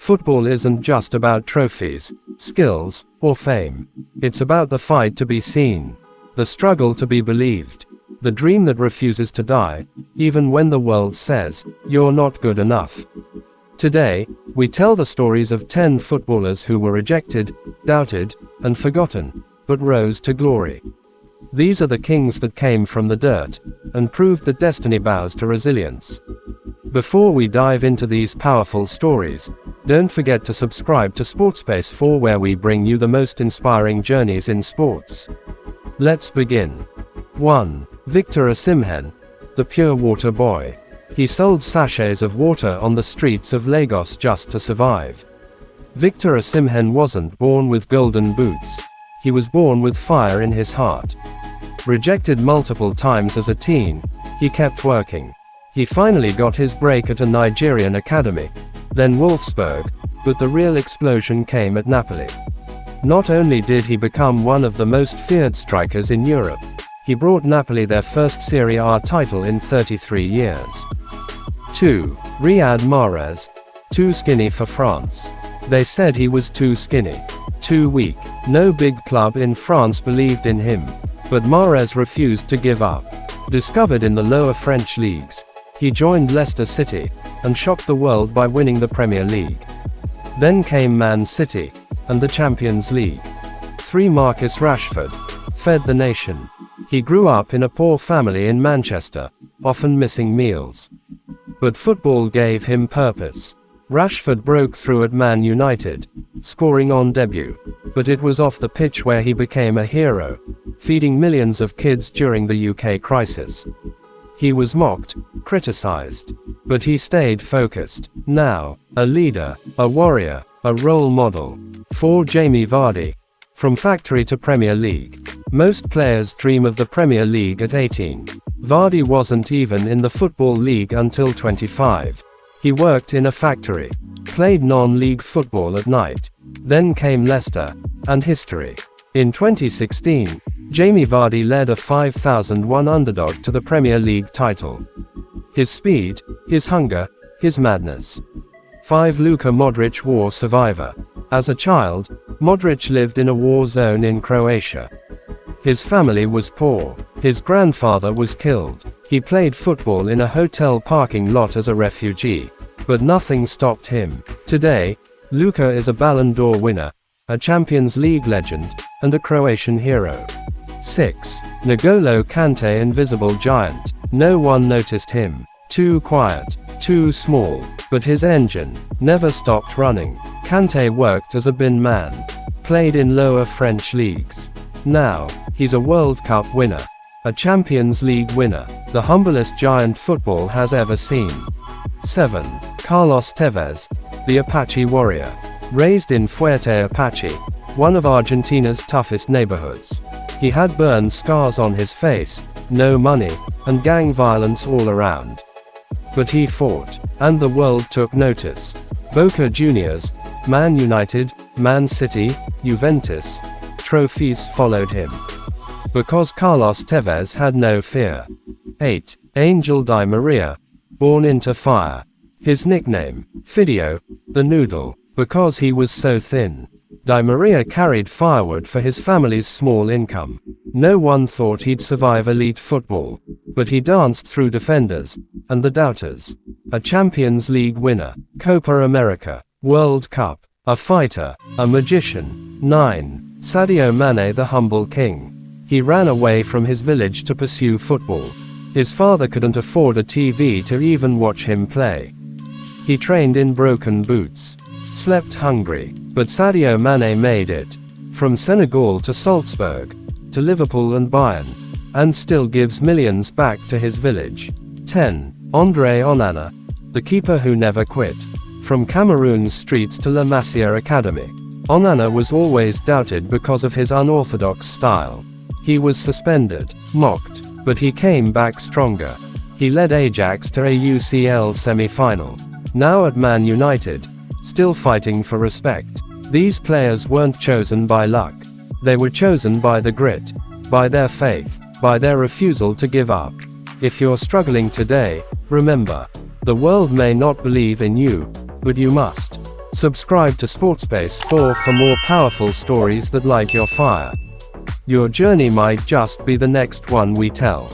Football isn't just about trophies, skills, or fame. It's about the fight to be seen, the struggle to be believed, the dream that refuses to die, even when the world says, you're not good enough. Today, we tell the stories of 10 footballers who were rejected, doubted, and forgotten, but rose to glory. These are the kings that came from the dirt, and proved that destiny bows to resilience. Before we dive into these powerful stories, don't forget to subscribe to Sportspace 4, where we bring you the most inspiring journeys in sports. Let's begin. 1. Victor Osimhen, the pure water boy. He sold sachets of water on the streets of Lagos just to survive. Victor Osimhen wasn't born with golden boots. He was born with fire in his heart. Rejected multiple times as a teen, he kept working. He finally got his break at a Nigerian academy, then Wolfsburg, but the real explosion came at Napoli. Not only did he become one of the most feared strikers in Europe, he brought Napoli their first Serie A title in 33 years. 2. Riyad Mahrez, too skinny for France. They said he was too skinny, too weak. No big club in France believed in him, but Mahrez refused to give up. Discovered in the lower French leagues, he joined Leicester City, and shocked the world by winning the Premier League. Then came Man City, and the Champions League. 3. Marcus Rashford, fed the nation. He grew up in a poor family in Manchester, often missing meals. But football gave him purpose. Rashford broke through at Man United, scoring on debut. But it was off the pitch where he became a hero, feeding millions of kids during the UK crisis. He was mocked, criticized, but he stayed focused. Now, a leader, a warrior, a role model. 4. Jamie Vardy, from factory to Premier League. Most players dream of the Premier League at 18. Vardy wasn't even in the Football League until 25. He worked in a factory, played non-league football at night. Then came Leicester, and history. In 2016, Jamie Vardy led a 5,001 underdog to the Premier League title. His speed, his hunger, his madness. 5. Luka Modric, war survivor. As a child, Modric lived in a war zone in Croatia. His family was poor. His grandfather was killed. He played football in a hotel parking lot as a refugee. But nothing stopped him. Today, Luka is a Ballon d'Or winner, a Champions League legend, and a Croatian hero. 6. N'Golo Kante, invisible giant. No one noticed him. Too quiet, too small, but his engine never stopped running. Kante worked as a bin man, played in lower French leagues. Now, he's a World Cup winner, a Champions League winner, the humblest giant football has ever seen. 7. Carlos Tevez, the Apache warrior. Raised in Fuerte Apache, one of Argentina's toughest neighborhoods. He had burn scars on his face, no money, and gang violence all around. But he fought, and the world took notice. Boca Juniors, Man United, Man City, Juventus, trophies followed him. Because Carlos Tevez had no fear. 8. Angel Di Maria, born into fire. His nickname, Fidio, the Noodle, because he was so thin. Di Maria carried firewood for his family's small income. No one thought he'd survive elite football, but he danced through defenders, and the doubters. A Champions League winner, Copa America, World Cup, a fighter, a magician. 9. Sadio Mane, the humble king. He ran away from his village to pursue football. His father couldn't afford a TV to even watch him play. He trained in broken boots, slept hungry, but Sadio Mane made it. From Senegal to Salzburg, to Liverpool and Bayern, and still gives millions back to his village. 10. Andre Onana, the keeper who never quit. From Cameroon's streets to La Masia Academy, Onana was always doubted because of his unorthodox style. He was suspended, mocked, but he came back stronger. He led Ajax to a UCL semi-final. Now at Man United, still fighting for respect. These players weren't chosen by luck. They were chosen by the grit, by their faith, by their refusal to give up. If you're struggling today, remember, the world may not believe in you, but you must. Subscribe to Sportsbase 4 for more powerful stories that light your fire. Your journey might just be the next one we tell.